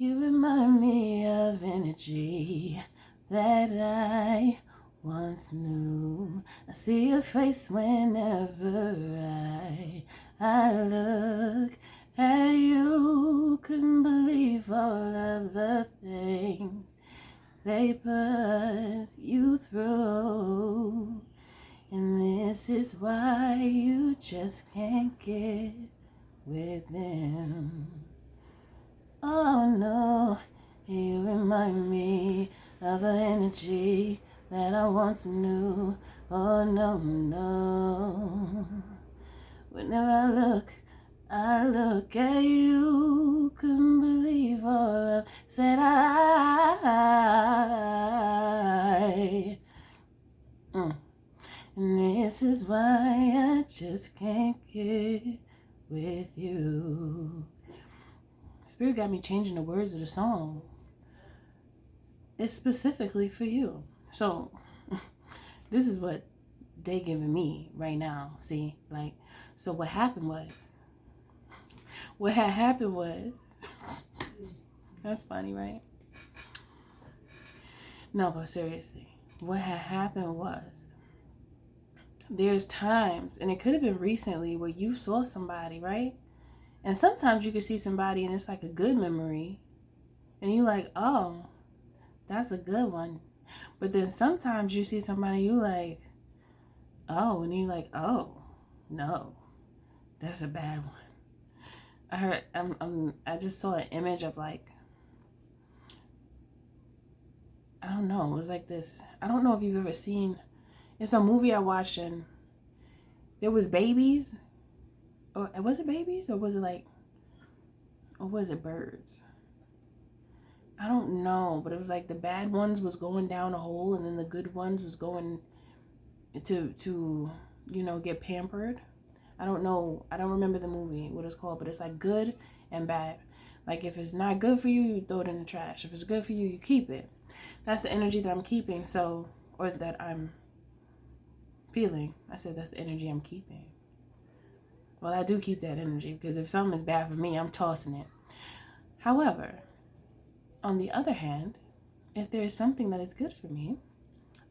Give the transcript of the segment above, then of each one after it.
You remind me of energy that I once knew. I see your face whenever I look at you. Couldn't believe all of the things they put you through. And this is why you just can't get with them. Oh no, you remind me of an energy that I once knew. Oh no, no. Whenever I look at you. Couldn't believe all of said I. And this is why I just can't get with you. Spirit got me changing the words of the song. It's specifically for you. So this is what they giving me right now. See, like, so what happened was that's funny, right? No, but seriously, what had happened was, there's times, and it could have been recently, where you saw somebody, right? And sometimes you could see somebody and it's like a good memory, and you like, oh, that's a good one. But then sometimes you see somebody, you like, oh, and you like, oh, no, that's a bad one. I just saw an image of, like, I don't know, it was like this. I don't know if you've ever seen, it's a movie I watched, and there was babies, or was it babies, or was it like, or was it birds? I don't know, but it was like the bad ones was going down a hole, and then the good ones was going to you know, get pampered. I don't know, I don't remember the movie, what it's called, but it's like good and bad. Like, if it's not good for you, you throw it in the trash. If it's good for you, you keep it. That's the energy that I'm keeping, so, or that I'm feeling. I said that's the energy I'm keeping. Well, I do keep that energy, because if something is bad for me, I'm tossing it. However, on the other hand, if there is something that is good for me,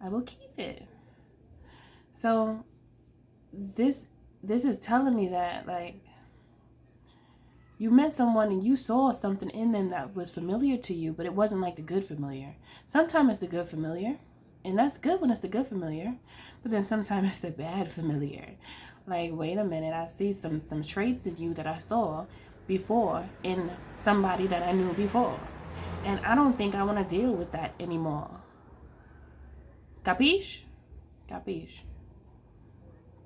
I will keep it. So this is telling me that, like, you met someone and you saw something in them that was familiar to you, but it wasn't like the good familiar. Sometimes it's the good familiar, and that's good when it's the good familiar, but then sometimes it's the bad familiar. Like, wait a minute, I see some traits in you that I saw before in somebody that I knew before, and I don't think I want to deal with that anymore. Capiche? Capiche?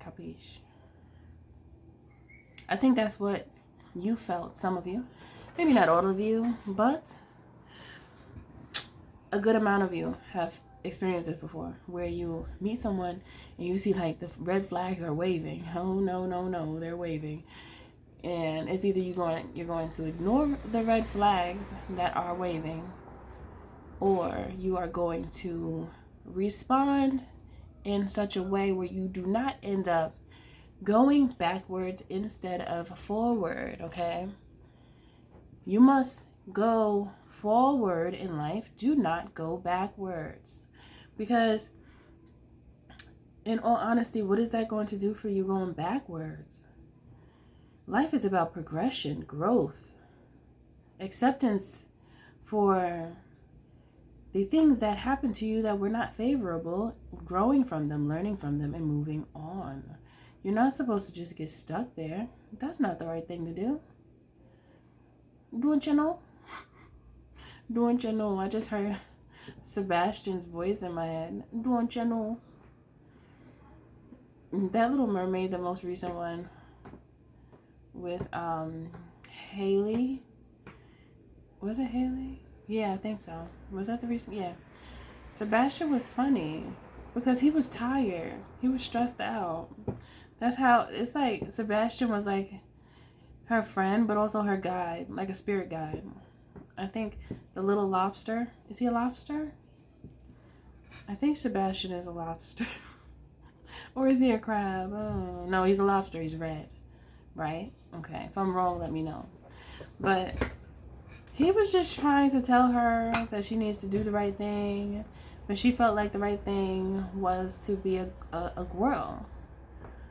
Capiche? I think that's what you felt, some of you. Maybe not all of you, but a good amount of you have experienced this before, where you meet someone and you see, like, the red flags are waving. Oh no, no, no, they're waving. And it's either you're going to ignore the red flags that are waving, or you are going to respond in such a way where you do not end up going backwards instead of forward, okay? You must go forward in life. Do not go backwards. Because, in all honesty, what is that going to do for you going backwards? Life is about progression, growth, acceptance for the things that happen to you that were not favorable, growing from them, learning from them, and moving on. You're not supposed to just get stuck there. That's not the right thing to do. Don't you know? Don't you know? I just heard Sebastian's voice in my head. Don't you know? That Little Mermaid, the most recent one, with Haley. Was it Haley? Yeah, I think so. Was that the recent? Yeah. Sebastian was funny because he was tired. He was stressed out. That's how, it's like Sebastian was like her friend, but also her guide, like a spirit guide. I think the little lobster, is he a lobster? I think Sebastian is a lobster. Or is he a crab? Oh, no, he's a lobster. He's red, right? Okay, if I'm wrong, let me know. But He was just trying to tell her that she needs to do the right thing, but she felt like the right thing was to be a girl,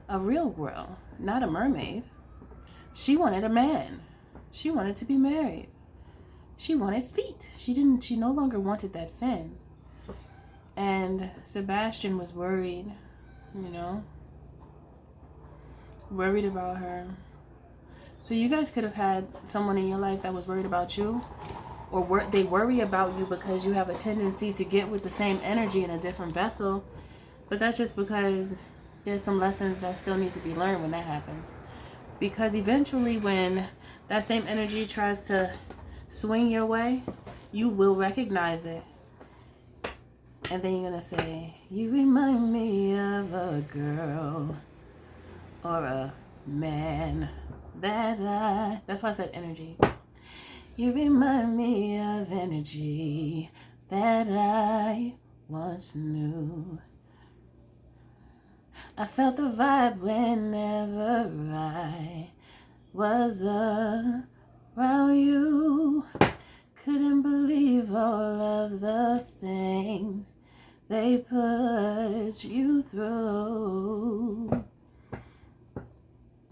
a real girl, not a mermaid. She wanted a man. She wanted to be married. She wanted feet. She no longer wanted that fin. And Sebastian was worried, you know, worried about her. So you guys could have had someone in your life that was worried about you, or they worry about you because you have a tendency to get with the same energy in a different vessel. But that's just because there's some lessons that still need to be learned when that happens. Because eventually when that same energy tries to swing your way, you will recognize it. And then you're going to say, you remind me of a girl or a man that's why I said energy. You remind me of energy that I once knew. I felt the vibe whenever I was around you. Couldn't believe all of the things they put you through.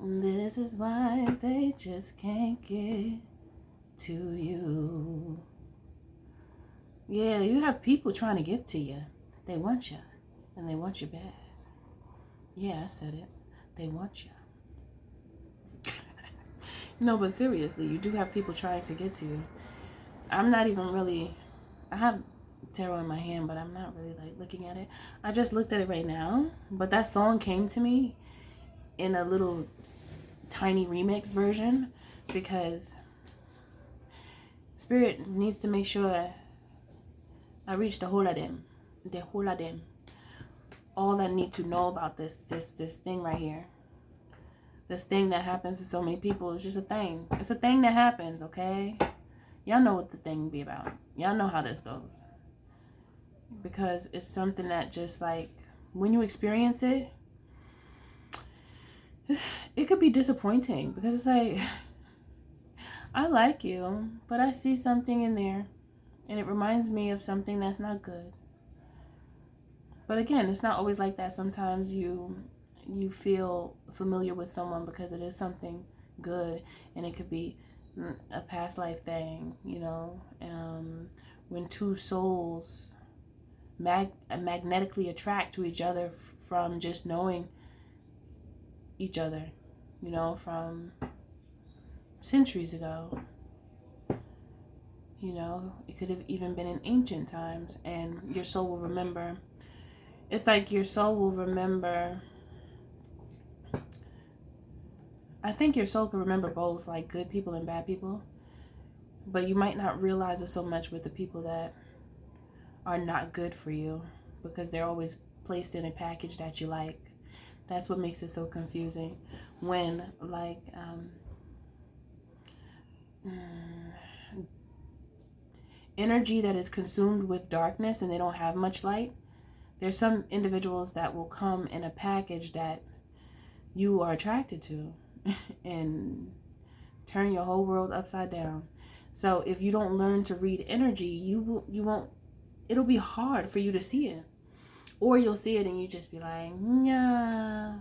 This is why they just can't get to you. Yeah, you have people trying to get to you. They want you, and they want you bad. Yeah, I said it. They want you. No, but seriously, you do have people trying to get to you. I'm not even really, I have tarot in my hand, but I'm not really like looking at it. I just looked at it right now, but that song came to me in a little tiny remix version because Spirit needs to make sure I reach the whole of them. All that need to know about this thing right here. This thing that happens to so many people is just a thing. It's a thing that happens, okay? Y'all know what the thing be about. Y'all know how this goes. Because it's something that just like, when you experience it, it could be disappointing. Because it's like, I like you, but I see something in there. And it reminds me of something that's not good. But again, it's not always like that. Sometimes you feel familiar with someone because it is something good. And it could be a past life thing, you know, when two souls magnetically attract to each other from just knowing each other, you know, from centuries ago. You know, it could have even been in ancient times, and your soul will remember. It's like your soul will remember. I think your soul can remember both, like good people and bad people. But you might not realize it so much with the people that are not good for you, because they're always placed in a package that you like. That's what makes it so confusing. When, like, energy that is consumed with darkness and they don't have much light, there's some individuals that will come in a package that you are attracted to and turn your whole world upside down. So if you don't learn to read energy, you won't, it'll be hard for you to see it. Or you'll see it and you just be like, yeah,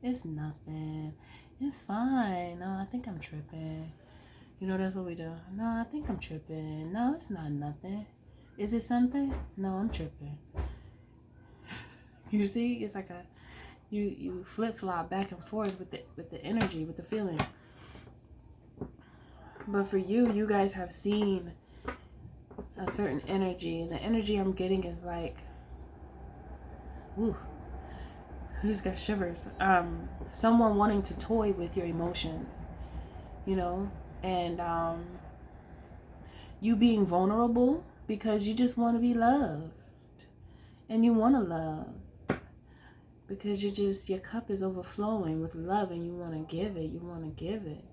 it's nothing. It's fine. No, I think I'm tripping. You know, that's what we do. No, I think I'm tripping. No, it's not nothing. Is it something? No, I'm tripping. You see, it's like you flip-flop back and forth with the energy, with the feeling. But for you guys have seen a certain energy, and the energy I'm getting is like, ooh, I just got shivers. Someone wanting to toy with your emotions, you know, and you being vulnerable because you just want to be loved, and you want to love because your cup is overflowing with love, and you want to give it.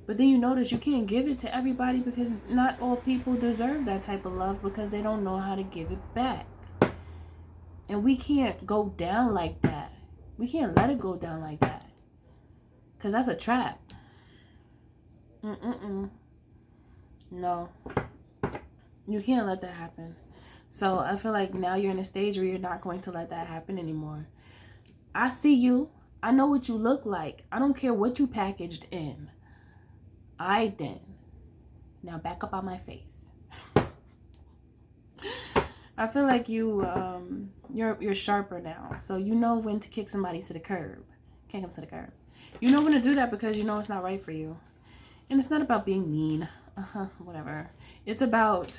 But then you notice you can't give it to everybody because not all people deserve that type of love because they don't know how to give it back. And we can't go down like that. We can't let it go down like that, because that's a trap. No, you can't let that happen. So I feel like now you're in a stage where you're not going to let that happen anymore. I see you. I know what you look like. I don't care what you packaged in. I then. Now back up on my face. I feel like you're sharper now. So you know when to kick somebody to the curb. Kick them to the curb. You know when to do that because you know it's not right for you. And it's not about being mean. Whatever. It's about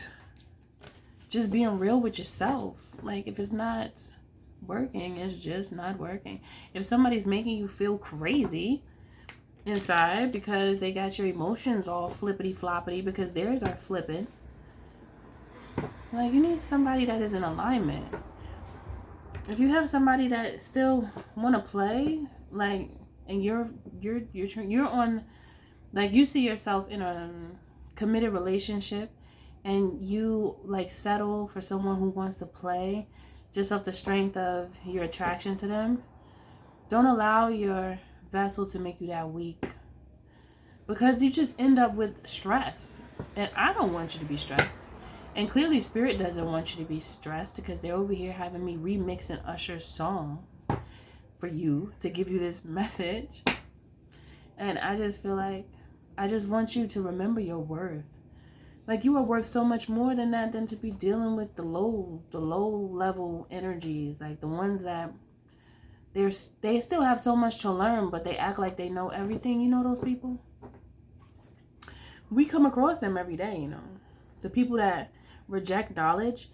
just being real with yourself. Like, if it's not working, it's just not working. If somebody's making you feel crazy inside because they got your emotions all flippity floppity because theirs are flipping, like, you need somebody that is in alignment. If you have somebody that still want to play, like, and you're on, like, you see yourself in a committed relationship and you like settle for someone who wants to play just off the strength of your attraction to them, don't allow your vessel to make you that weak, because you just end up with stress. And I don't want you to be stressed. And clearly Spirit doesn't want you to be stressed, because they're over here having me remix an Usher's song for you to give you this message. And I just feel like I just want you to remember your worth. Like, you are worth so much more than that, than to be dealing with the low level energies, like the ones that they still have so much to learn, but they act like they know everything. You know those people? We come across them every day, you know. The people that reject knowledge,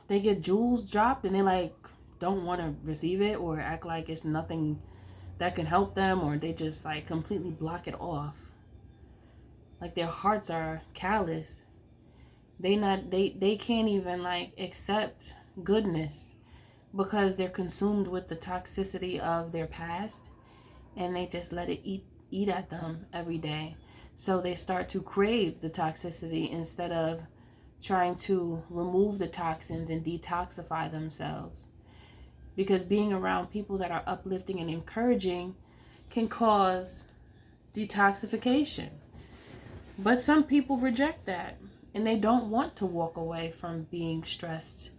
they get jewels dropped and they like don't want to receive it, or act like it's nothing that can help them, or they just like completely block it off. Like, their hearts are callous. They can't even like accept goodness because they're consumed with the toxicity of their past, and they just let it eat at them every day. So they start to crave the toxicity instead of trying to remove the toxins and detoxify themselves. Because being around people that are uplifting and encouraging can cause detoxification. But some people reject that, and they don't want to walk away from being stressed,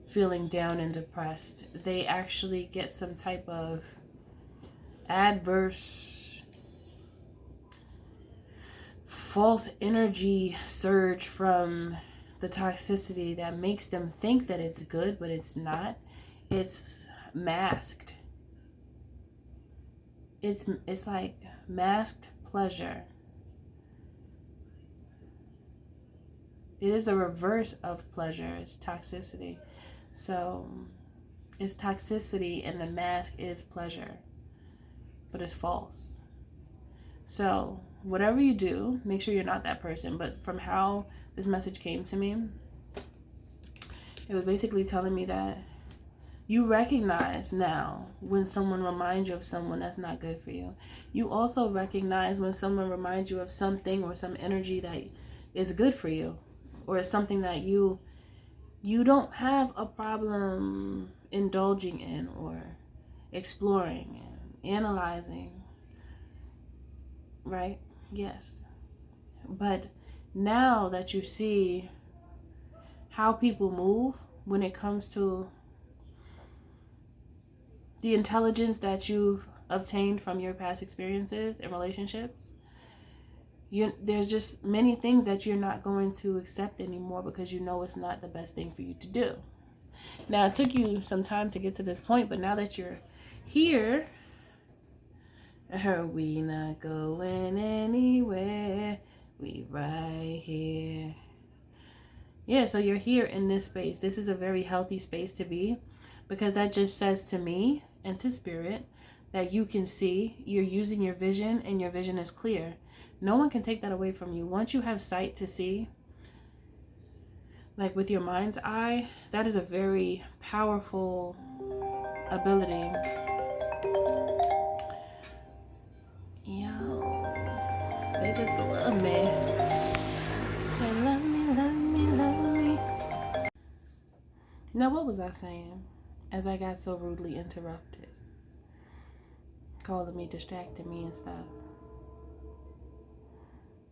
feeling down and depressed. They actually get some type of adverse, false energy surge from the toxicity that makes them think that it's good, but it's not. It's masked. It's like masked pleasure. It is the reverse of pleasure. It's toxicity. So it's toxicity, and the mask is pleasure, but it's false. So whatever you do, make sure you're not that person. But from how this message came to me, it was basically telling me that you recognize now when someone reminds you of someone that's not good for you. You also recognize when someone reminds you of something or some energy that is good for you, or is something that you don't have a problem indulging in or exploring and analyzing, right? Yes. But now that you see how people move when it comes to the intelligence that you've obtained from your past experiences and relationships, there's just many things that you're not going to accept anymore, because you know it's not the best thing for you to do. Now, it took you some time to get to this point, but now that you're here, we not going anywhere, we right here. Yeah, so you're here in this space. This is a very healthy space to be, because that just says to me and to Spirit that you can see, you're using your vision, and your vision is clear. No one can take that away from you. Once you have sight to see, like with your mind's eye, that is a very powerful ability. Yo, they just love me. They love me, love me, love me. Now, what was I saying as I got so rudely interrupted? Calling me, distracting me and stuff.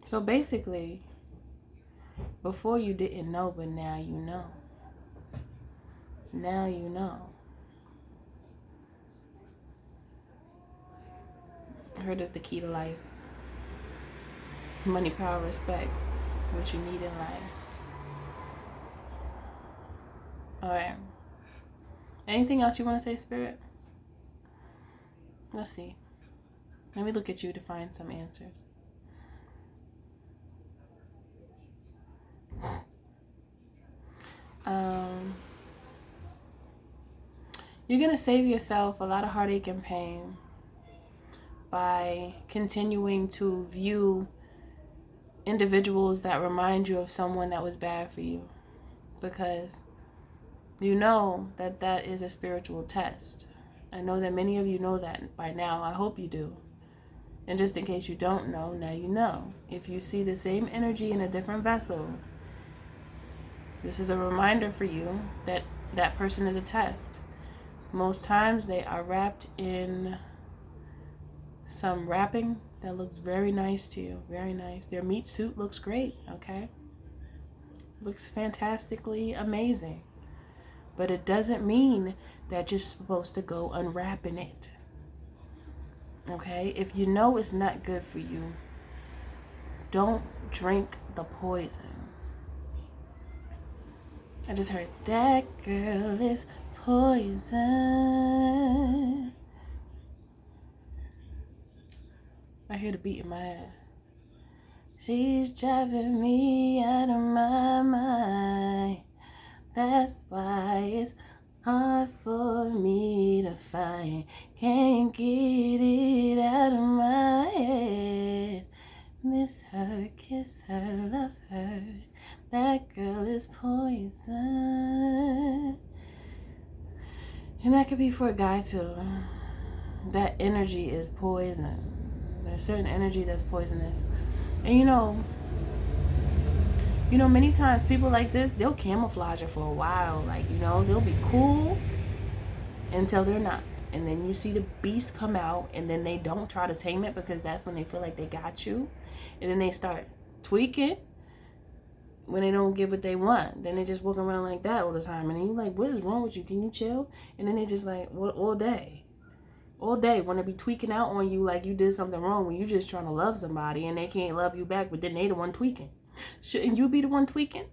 So basically, Before you didn't know, but now you know. Now you know. I heard it's the key to life. Money, power, respect. What you need in life. Alright. Anything else you want to say, Spirit? Let's see. Let me look at you to find some answers. You're going to save yourself a lot of heartache and pain by continuing to view individuals that remind you of someone that was bad for you, because you know that that is a spiritual test. I know that many of you know that by now. I hope you do. And just in case you don't know, now you know. If you see the same energy in a different vessel, this is a reminder for you that that person is a test. Most times they are wrapped in some wrapping that looks very nice to you. Very nice. Their meat suit looks great, okay? Looks fantastically amazing. But it doesn't mean that you're supposed to go unwrapping it. Okay? If you know it's not good for you, don't drink the poison. I just heard, that girl is poison. I hear the beat in my head. She's driving me out of my mind. That's why it's hard for me to find. Can't get it out of my head. Miss her, kiss her, love her. That girl is poison. And that could be for a guy too. That energy is poison. There's certain energy that's poisonous. And you know, many times people like this, they'll camouflage it for a while. Like, they'll be cool until they're not. And then you see the beast come out, and then they don't try to tame it because that's when they feel like they got you. And then they start tweaking when they don't get what they want. Then they just walk around like that all the time. And you're like, what is wrong with you? Can you chill? And then they just like, all day want to be tweaking out on you like you did something wrong when you're just trying to love somebody and they can't love you back, but then they the one tweaking. Shouldn't you be the one tweaking?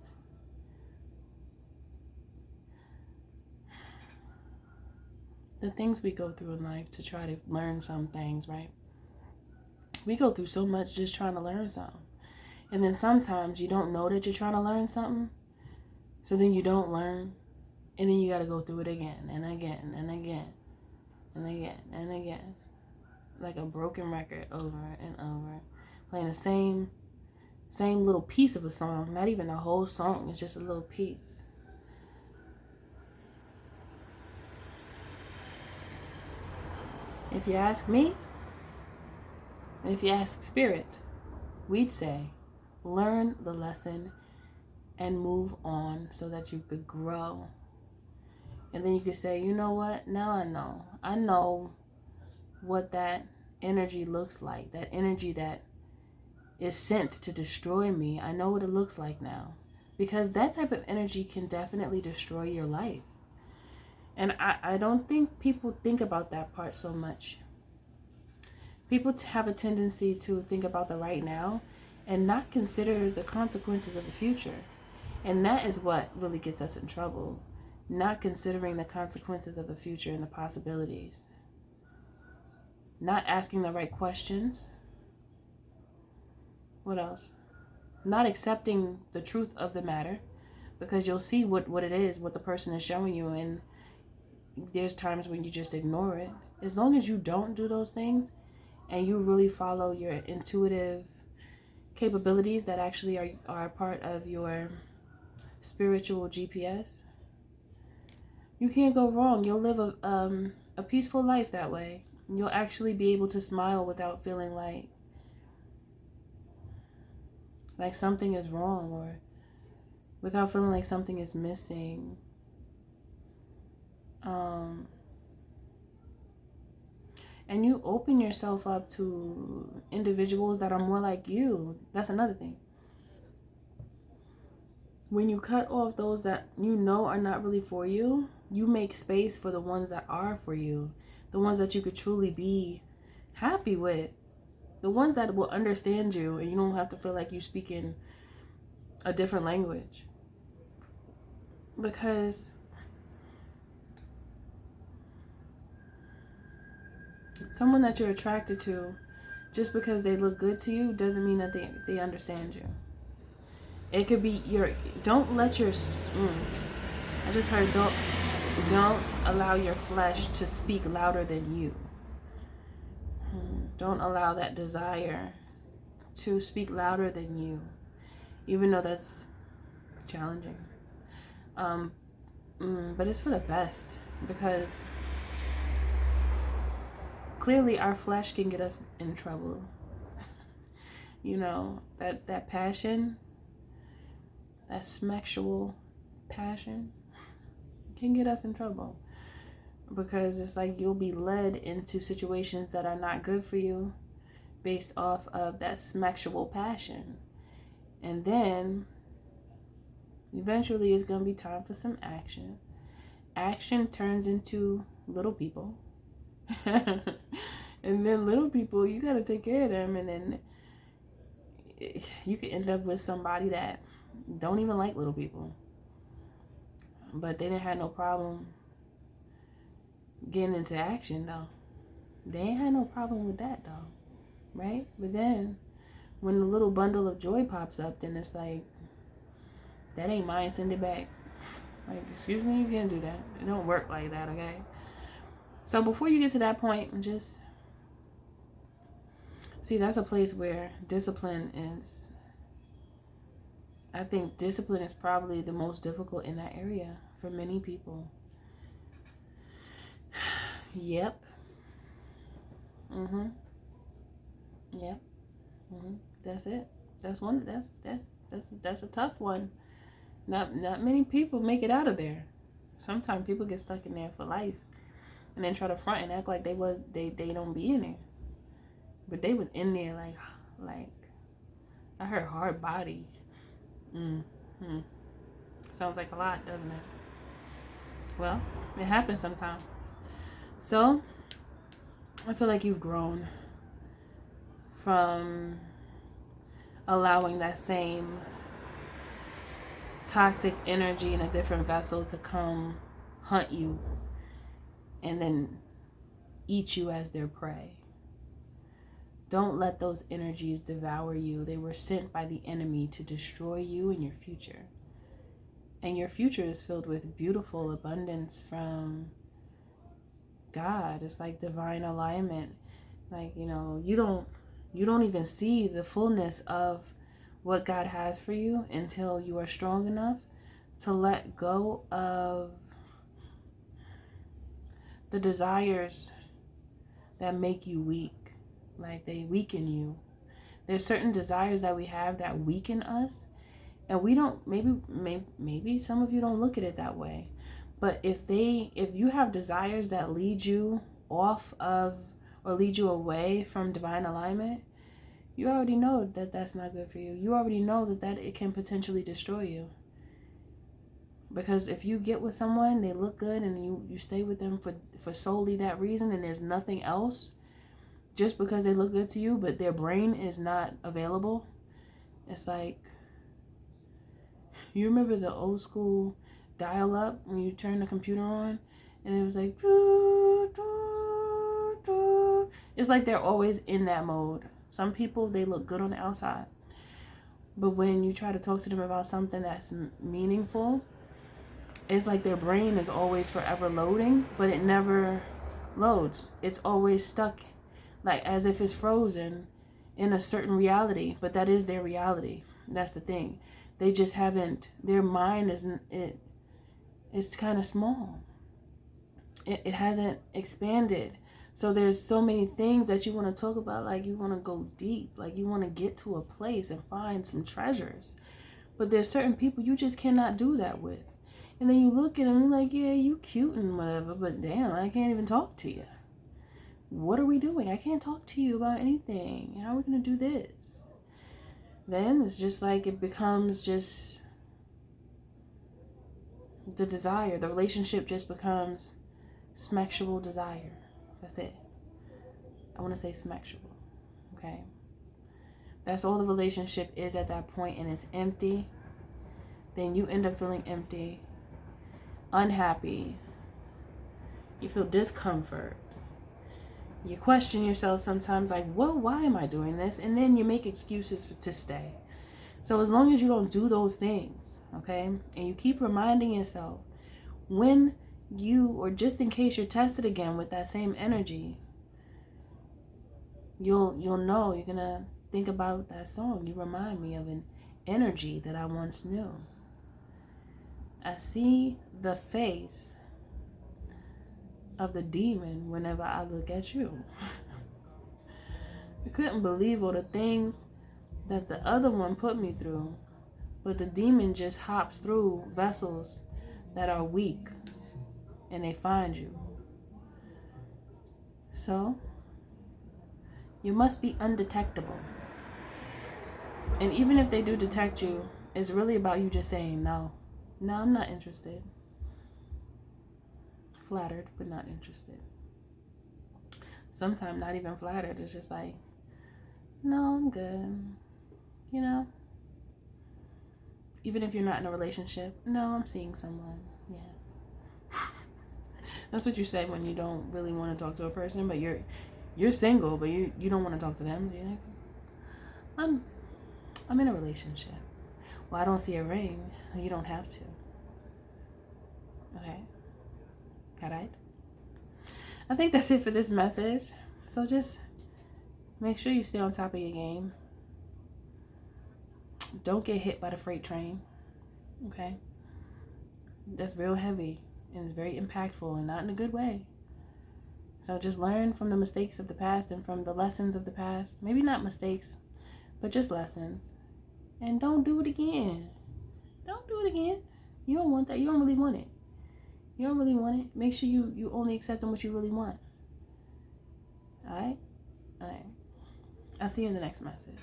The things we go through in life to try to learn some things, right? We go through so much just trying to learn something. And then sometimes you don't know that you're trying to learn something. So then you don't learn. And then you got to go through it again and again and again and again and again. Like a broken record over and over. Playing the same little piece of a song. Not even a whole song. It's just a little piece. If you ask me, and if you ask Spirit, we'd say, learn the lesson and move on so that you could grow. And then you could say, you know what? Now I know. I know what that energy looks like. That energy that is sent to destroy me. I know what it looks like now. Because that type of energy can definitely destroy your life. And I don't think people think about that part so much. People have a tendency to think about the right now and not consider the consequences of the future. And that is what really gets us in trouble. Not considering the consequences of the future and the possibilities. Not asking the right questions. What else? Not accepting the truth of the matter, because you'll see what it is, what the person is showing you, and there's times when you just ignore it. As long as you don't do those things and you really follow your intuitive capabilities that actually are part of your spiritual GPS, you can't go wrong. You'll live a peaceful life that way. You'll actually be able to smile without feeling like something is wrong, or without feeling like something is missing. And you open yourself up to individuals that are more like you. That's another thing. When you cut off those that you know are not really for you, you make space for the ones that are for you, the ones that you could truly be happy with, the ones that will understand you, and you don't have to feel like you speak in a different language. Because someone that you're attracted to, just because they look good to you, doesn't mean that they understand you. It could be don't let your, I just heard, don't allow your flesh to speak louder than you. Don't allow that desire to speak louder than you, even though that's challenging. But it's for the best, because clearly our flesh can get us in trouble. You know, that passion, that sexual passion can get us in trouble, because it's like you'll be led into situations that are not good for you based off of that sexual passion. And then eventually it's going to be time for some action. Action turns into little people. And then little people, you got to take care of them, and then you could end up with somebody that don't even like little people, but they didn't have no problem getting into action though. They ain't had no problem with that though, right? But then when the little bundle of joy pops up, then it's like, that ain't mine, send it back. Like, excuse me, you can't do that. It don't work like that, okay? So before you get to that point, just see, that's a place where discipline is, I think discipline is probably the most difficult in that area for many people. Yep. Yep. That's it. That's one. That's a tough one. Not many people make it out of there. Sometimes people get stuck in there for life, and then try to front and act like they don't be in there, but they was in there like I heard hard body. Sounds like a lot, doesn't it? Well, it happens sometimes. So I feel like you've grown from allowing that same toxic energy in a different vessel to come hunt you and then eat you as their prey. Don't let those energies devour you. They were sent by the enemy to destroy you and your future. And your future is filled with beautiful abundance from God. It's like divine alignment. Like, you know, you don't even see the fullness of what God has for you until you are strong enough to let go of the desires that make you weak. Like, they weaken you. There's certain desires that we have that weaken us, and we don't, maybe some of you don't look at it that way. But if you have desires that lead you off of or lead you away from divine alignment, you already know that that's not good for you. You already know that it can potentially destroy you. Because if you get with someone, they look good, and you stay with them for solely that reason, and there's nothing else, just because they look good to you, but their brain is not available. It's like, you remember the old school dial-up when you turn the computer on, and it was like, doo, doo, doo. It's like they're always in that mode. Some people, they look good on the outside, but when you try to talk to them about something that's meaningful, it's like their brain is always forever loading, but it never loads. It's always stuck, like as if it's frozen in a certain reality, but that is their reality. That's the thing. They just haven't, their mind isn't, it's kind of small. It hasn't expanded. So there's so many things that you want to talk about, like you want to go deep, like you want to get to a place and find some treasures. But there's certain people you just cannot do that with. And then you look at them and you're like, yeah, you cute and whatever, but damn, I can't even talk to you. What are we doing? I can't talk to you about anything. How are we going to do this? Then it's just like it becomes just the desire, the relationship just becomes sexual desire. That's it. I want to say sexual. Okay. That's all the relationship is at that point, and it's empty. Then you end up feeling empty, unhappy. You feel discomfort. You question yourself sometimes, like, well, why am I doing this? And then you make excuses to stay. So as long as you don't do those things, okay, and you keep reminding yourself, when you, or just in case you're tested again with that same energy, you'll know. You're gonna think about that song. You remind me of an energy that I once knew. I see the face of the demon whenever I look at you. I couldn't believe all the things that the other one put me through, but the demon just hops through vessels that are weak, and they find you. So you must be undetectable. And even if they do detect you, it's really about you just saying no. No, I'm not interested. Flattered, but not interested. Sometimes not even flattered. It's just like, no, I'm good. You know? Even if you're not in a relationship, no, I'm seeing someone. Yes. That's what you say when you don't really want to talk to a person, but you're single, but you don't want to talk to them. Do you think? I'm in a relationship. Well, I don't see a ring. You don't have to. Okay. All right. I think that's it for this message. So just make sure you stay on top of your game. Don't get hit by the freight train. Okay. That's real heavy and it's very impactful and not in a good way. So just learn from the mistakes of the past and from the lessons of the past. Maybe not mistakes, but just lessons. And don't do it again. Don't do it again. You don't want that. You don't really want it. You don't really want it. Make sure you only accept what you really want. Alright? Alright. I'll see you in the next message.